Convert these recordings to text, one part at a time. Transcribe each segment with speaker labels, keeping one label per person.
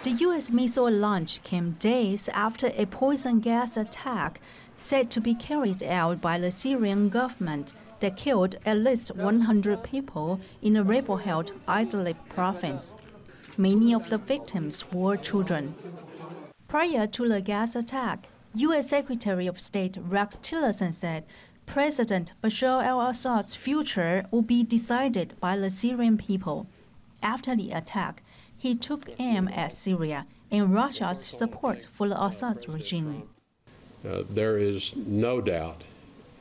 Speaker 1: The U.S. missile launch came days after a poison gas attack said to be carried out by the Syrian government that killed at least 100 people in the rebel-held Idlib province. Many of the victims were children. Prior to the gas attack, U.S. Secretary of State Rex Tillerson said President Bashar al-Assad's future will be decided by the Syrian people. After the attack, he took aim at Syria and Russia's support for the Assad regime.
Speaker 2: There is no doubt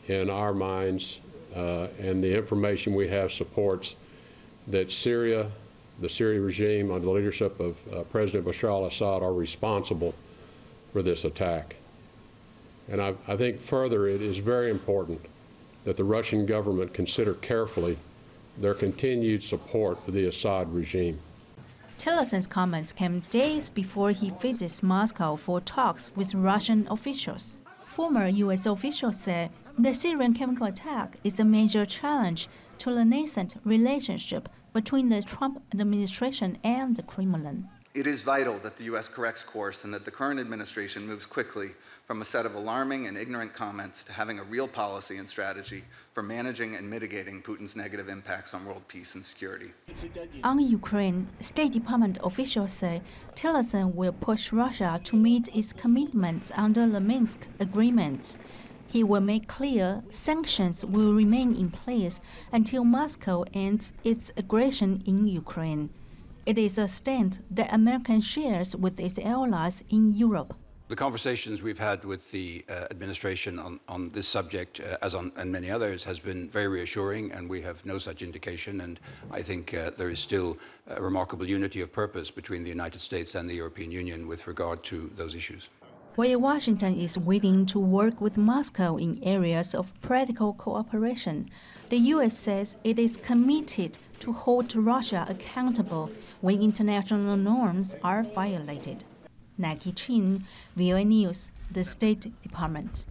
Speaker 2: in our minds, and the information we have supports, that Syria, the Syrian regime under the leadership of President Bashar al-Assad, are responsible for this attack. And I think further it is very important that the Russian government consider carefully their continued support for the Assad regime.
Speaker 1: Tillerson's comments came days before he visits Moscow for talks with Russian officials. Former U.S. officials said the Syrian chemical attack is a major challenge to the nascent relationship between the Trump administration and the Kremlin.
Speaker 3: It is vital that the U.S. corrects course and that the current administration moves quickly from a set of alarming and ignorant comments to having a real policy and strategy for managing and mitigating Putin's negative impacts on world peace and security.
Speaker 1: On Ukraine, State Department officials say Tillerson will push Russia to meet its commitments under the Minsk agreements. He will make clear sanctions will remain in place until Moscow ends its aggression in Ukraine. It is a stand that America shares with its allies in Europe.
Speaker 4: The conversations we've had with the administration on this subject, as on and many others, has been very reassuring, and we have no such indication. And I think there is still a remarkable unity of purpose between the United States and the European Union with regard to those issues.
Speaker 1: While Washington is willing to work with Moscow in areas of practical cooperation, the U.S. says it is committed to hold Russia accountable when international norms are violated. Nike Ching, VOA News, the State Department.